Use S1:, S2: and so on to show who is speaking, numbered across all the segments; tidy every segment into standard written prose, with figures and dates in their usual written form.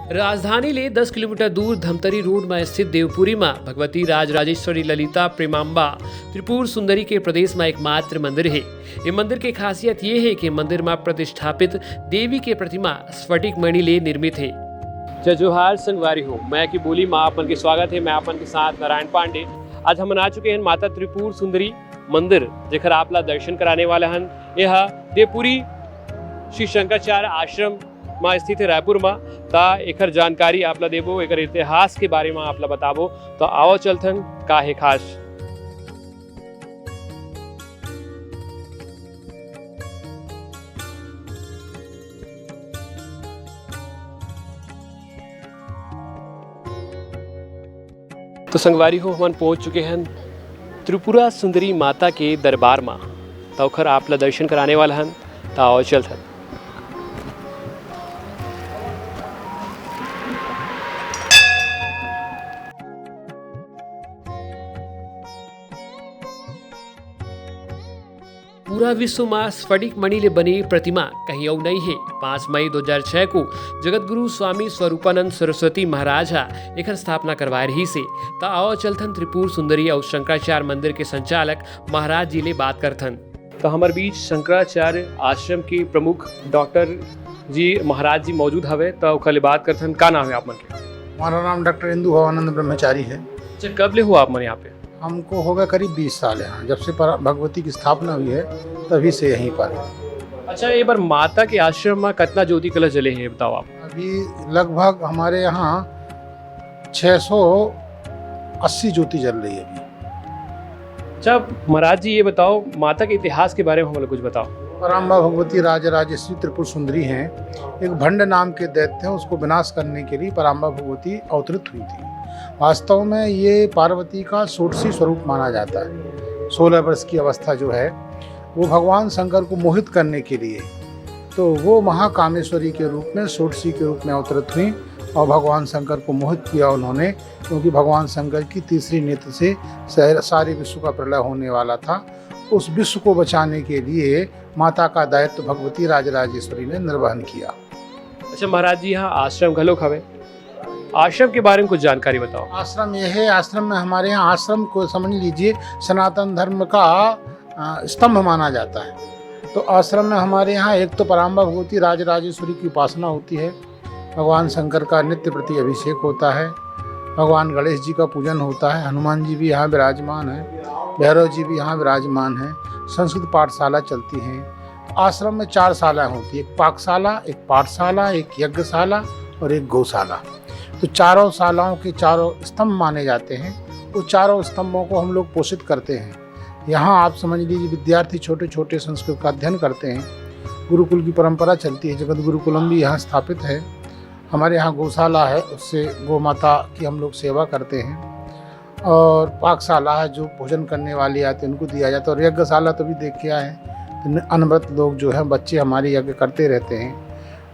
S1: राजधानी ले 10 किलोमीटर दूर धमतरी रोड में स्थित देवपुरी में भगवती राजराजेश्वरी ललिता प्रेमाम्बा त्रिपुर सुंदरी के प्रदेश में एकमात्र मंदिर है। ये मंदिर की खासियत ये है कि मंदिर में प्रतिष्ठापित देवी की प्रतिमा स्फटिक मणि ले निर्मित है। जय जोहार संगवारी हो, मैं की बोली माँ अपन के स्वागत है। मैं अपन के साथ नारायण पांडे। आज हम आ चुके हैं माता त्रिपुर सुंदरी मंदिर, जेकर आपला दर्शन कराने वाला हन। यह देवपुरी श्री शंकराचार्य आश्रम में स्थित है रायपुर में। ता एकर जानकारी आपला देबो, एकर इतिहास के बारे में आपला बताबो। तो आओ चलथन का है खास। तो संगवारी हो, हम पहुंच चुके हैं त्रिपुरा सुंदरी माता के दरबार में। तो ओखर आपला दर्शन कराने वाला हन। तो आओ चलथन। पूरा विश्व में स्फटिक मणि ले बनी प्रतिमा कहीं और नहीं है। 5 मई 2006 को जगतगुरु स्वामी स्वरूपानंद सरस्वती महाराज एक स्थापना करवाए रही से। ता आओ चलथन त्रिपुर सुंदरी और शंकराचार्य मंदिर के संचालक महाराज जी ले बात करथन। तो हमारे बीच शंकराचार्य आश्रम के प्रमुख डॉक्टर जी महाराज जी मौजूद हवे। तो ओखले बात करथन। का नाम है आप मन के?
S2: हमारा नाम डॉक्टर इंदु भवानंद ब्रह्मचारी है।
S1: अच्छा, कब ले हो आप मन यहाँ पे?
S2: हमको हो गया करीब 20 साल यहाँ, जब से भगवती की स्थापना हुई है तभी से यहीं पर।
S1: अच्छा, एक बार माता के आश्रम में कितना ज्योति कलश जले हैं बताओ आप?
S2: अभी लगभग हमारे यहाँ 680 ज्योति जल रही है अभी।
S1: अच्छा महाराज जी, ये बताओ माता के इतिहास के बारे में हमें कुछ बताओ।
S2: पराम्बा भगवती राजराजेश्वरी त्रिपुर सुंदरी हैं। एक भंड नाम के दैत्य हैं, उसको विनाश करने के लिए पराम्बा भगवती अवतरित हुई थी। वास्तव में ये पार्वती का षोडशी स्वरूप माना जाता है। 16 वर्ष की अवस्था जो है वो भगवान शंकर को मोहित करने के लिए, तो वो महाकामेश्वरी के रूप में षोडशी के रूप में अवतरित हुई और भगवान शंकर को मोहित किया उन्होंने, क्योंकि भगवान शंकर की तीसरी नेत्र से सारे विश्व का प्रलय होने वाला था। उस विश्व को बचाने के लिए माता का दायित्व भगवती राजराजेश्वरी ने निर्वहन किया।
S1: अच्छा महाराज जी, यहाँ आश्रम घलोक हवे, आश्रम के बारे में कुछ जानकारी बताओ।
S2: आश्रम ये है, आश्रम में हमारे यहाँ आश्रम को समझ लीजिए सनातन धर्म का स्तंभ माना जाता है। तो आश्रम में हमारे यहाँ एक तो पराम्बा भगवती राजराजेश्वरी की उपासना होती है, भगवान शंकर का नित्य प्रति अभिषेक होता है, भगवान गणेश जी का पूजन होता है, हनुमान जी भी यहाँ विराजमान है, भैरव जी भी यहाँ विराजमान हैं, संस्कृत पाठशाला चलती हैं। आश्रम में 4 शालाएँ होती है, एक पाकशाला, एक पाठशाला, एक यज्ञशाला और एक गौशाला। तो चारों शालाओं के चारों स्तंभ माने जाते हैं। वो चारों स्तंभों को हम लोग पोषित करते हैं। यहाँ आप समझ लीजिए विद्यार्थी छोटे छोटे संस्कृत का अध्ययन करते हैं। गुरुकुल की परंपरा चलती है, जगत गुरुकुलम भी यहाँ स्थापित है। हमारे यहाँ गौशाला है, उससे गौ माता की हम लोग सेवा करते हैं। और पाकशाला है, जो भोजन करने वाले आते हैं उनको दिया जाता है। और यज्ञशाला तो भी देख के आए हैं, तो अनवरत लोग जो हैं बच्चे हमारे यज्ञ करते रहते हैं,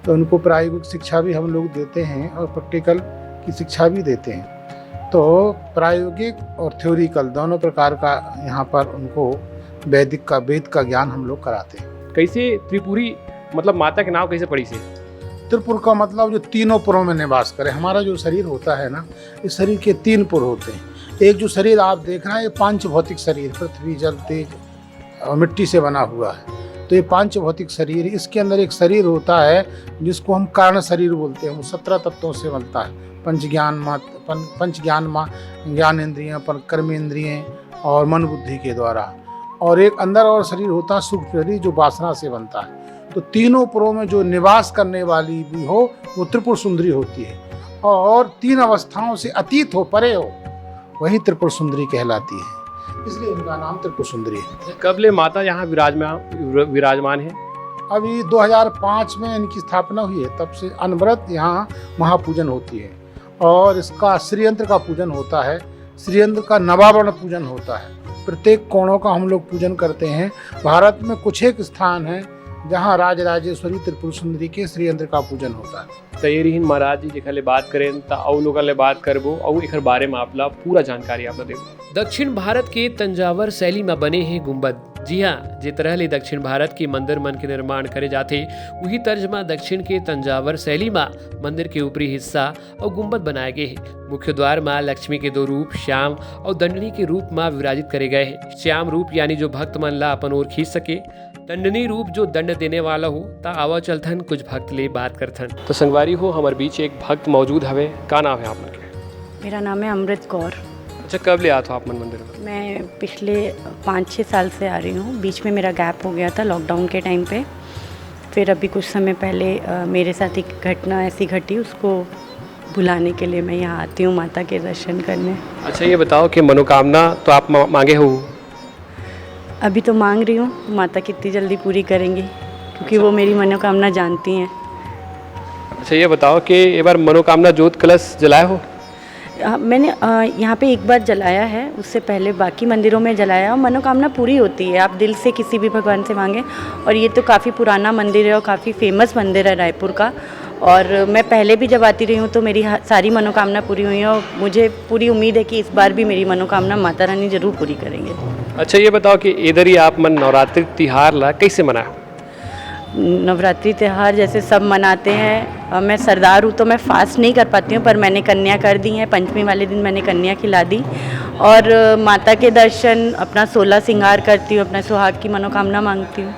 S2: तो उनको प्रायोगिक शिक्षा भी हम लोग देते हैं और प्रैक्टिकल की शिक्षा भी देते हैं। तो प्रायोगिक और थ्योरिकल दोनों प्रकार का यहाँ पर उनको वेद का ज्ञान हम लोग कराते हैं।
S1: कैसे त्रिपुरी मतलब माता के नाम कैसे पड़ी से?
S2: त्रिपुर का मतलब जो तीनों पुरों में निवास करे। हमारा जो शरीर होता है ना, इस शरीर के 3 पुर होते हैं। एक जो शरीर आप देख रहे हैं, ये 5 भौतिक शरीर, पृथ्वी जल तेज और मिट्टी से बना हुआ है। तो ये 5 भौतिक शरीर, इसके अंदर एक शरीर होता है जिसको हम कारण शरीर बोलते हैं। वो 17 तत्वों से बनता है। पंच ज्ञान इंद्रियां, कर्म इंद्रियां और मन बुद्धि के द्वारा। और एक अंदर और शरीर होता है सूक्ष्म शरीर, जो वासना से बनता है। तो तीनों पुरों में जो निवास करने वाली भी हो वो त्रिपुर सुंदरी होती है। और 3 अवस्थाओं से अतीत हो, परे हो, वही त्रिपुर सुंदरी कहलाती है। इसलिए इनका नाम त्रिपुर सुंदरी है।
S1: कब ले माता यहाँ विराजमान है?
S2: अभी 2005 में इनकी स्थापना हुई है, तब से अनवरत यहाँ महापूजन होती है। और इसका श्रीयंत्र का पूजन होता है, श्रीयंत्र का नवावरण पूजन होता है। प्रत्येक कोणों का हम लोग पूजन करते हैं। भारत में कुछ एक स्थान है जहाँ राजराजेश्वरी त्रिपुर सुंदरी के श्रीयंत्र का पूजन होता है।
S1: तैयारी महाराज जी जेखले बात करें तो औ लोग बात करबो और एकर बारे में आपला पूरा जानकारी आपला देबो। दक्षिण भारत के तंजावर शैली में बने हैं गुंबद। जी हाँ, जे तरह ले दक्षिण भारत के मंदिर मन के निर्माण करे जाते वही तर्ज में दक्षिण के तंजावर शैली में मंदिर के ऊपरी हिस्सा और गुम्बद बनाए गए हैं। मुख्य द्वार में लक्ष्मी के दो रूप श्याम और दंडनी के रूप में विराजित करे गए हैं। श्याम रूप यानी जो भक्त मन ला अपन ओर खींच सके, दंडनी रूप जो दंड देने वाला हो। ता आवा चलथन कुछ भक्त ले बात करथन। तो संगवारी हो हमारे बीच एक भक्त मौजूद हवे, का नाम है आप मन के?
S3: मेरा नाम है अमृत कौर।
S1: अच्छा, कब ले आते हो आप मन मंदिर में?
S3: मैं पिछले 5-6 साल से आ रही हूँ। बीच में मेरा गैप हो गया था लॉकडाउन के टाइम पे। फिर अभी कुछ समय पहले मेरे साथ एक घटना ऐसी घटी, उसको भुलाने के लिए मैं यहाँ आती हूँ माता के दर्शन करने।
S1: अच्छा, ये बताओ कि मनोकामना तो आप मांगे हो?
S3: अभी तो मांग रही हूँ, माता कितनी जल्दी पूरी करेंगी, क्योंकि वो मेरी मनोकामना जानती हैं।
S1: अच्छा, ये बताओ कि एक बार मनोकामना ज्योत कलश जलाए हो?
S3: मैंने यहाँ पे एक बार जलाया है, उससे पहले बाकी मंदिरों में जलाया। और मनोकामना पूरी होती है, आप दिल से किसी भी भगवान से मांगे। और ये तो काफ़ी पुराना मंदिर है और काफ़ी फेमस मंदिर है रायपुर का। और मैं पहले भी जब आती रही हूँ तो मेरी सारी मनोकामना पूरी हुई है और मुझे पूरी उम्मीद है कि इस बार भी मेरी मनोकामना माता रानी ज़रूर पूरी करेंगे।
S1: अच्छा, ये बताओ कि इधर ही आप मन नवरात्रि तिहार ला कैसे मना?
S3: नवरात्रि त्यौहार जैसे सब मनाते हैं। मैं सरदार हूँ तो मैं फास्ट नहीं कर पाती हूँ, पर मैंने कन्या कर दी है। पंचमी वाले दिन मैंने कन्या खिला दी और माता के दर्शन, अपना 16 श्रृंगार करती हूँ, अपना सुहाग की मनोकामना मांगती हूँ।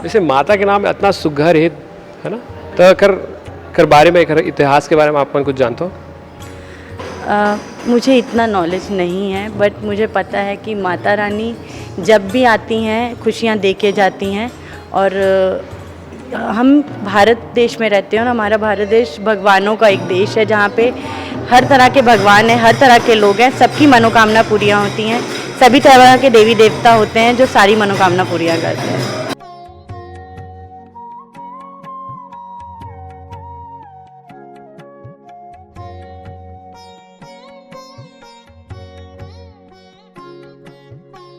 S1: जैसे माता के नाम इतना सुघर है ना, तो कर बारे में इतिहास के बारे में आप मन कुछ जानते हो?
S3: मुझे इतना नॉलेज नहीं है, बट मुझे पता है कि माता रानी जब भी आती हैं खुशियाँ दे के जाती हैं। और हम भारत देश में रहते हैं और हमारा भारत देश भगवानों का एक देश है, जहाँ पे हर तरह के भगवान हैं, हर तरह के लोग हैं, सबकी मनोकामना पूरियाँ होती हैं। सभी तरह के देवी देवता होते हैं जो सारी मनोकामना पूरियाँ करते हैं।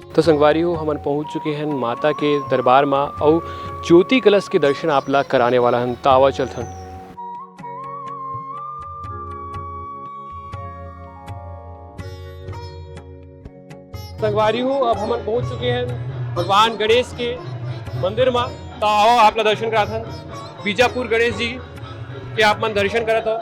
S1: तो संगवारी हो हमन पहुंच चुके हैं माता के दरबार में और ज्योति कलश के दर्शन आप ला कराने वाला हन। तावा चलथन। संगवारी हो अब हमन पहुंच चुके हैं भगवान गणेश के मंदिर में। तो आओ आप ला दर्शन कराथन। बीजापुर गणेश जी के आप मन दर्शन करत हो।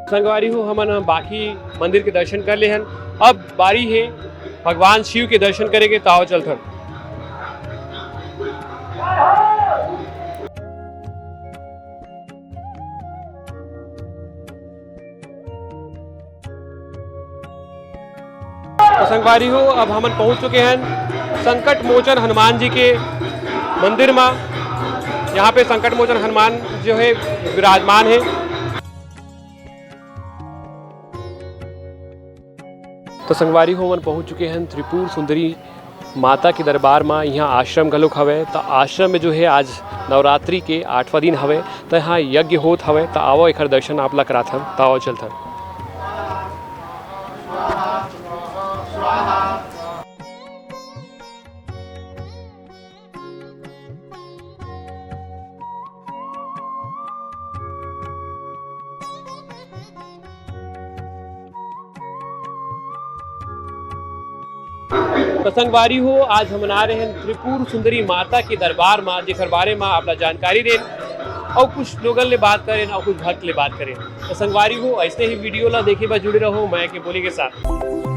S1: संगवारी हो हमन बाकी मंदिर के दर्शन कर ले हन। अब बारी है भगवान शिव के दर्शन करेंगे। ताओ चलथन। तो संगवारी हो अब हमन पहुंच चुके हैं संकट मोचन हनुमान जी के मंदिर में। यहाँ पे संकट मोचन हनुमान जो है विराजमान है। तो संगवारी हो मन पहुंच चुके हैं त्रिपुर सुंदरी माता के दरबार में। यहाँ आश्रम घलोक हवे। तो आश्रम में जो है आज नवरात्रि के 8वां दिन हवे, तो यहाँ यज्ञ होत हवे। तो आवो एकर दर्शन आप ला कराथन। तो आओ चलथन। तो संगवारी हो आज हम आ रहे हैं त्रिपुर सुंदरी माता के दरबार में, जेकर बारे में आप जानकारी दें और कुछ लोगन ले बात करें और कुछ भक्त ले बात करें। तो संगवारी हो ऐसे ही वीडियो ला देखे बा जुड़े रहो मैं के बोली के साथ।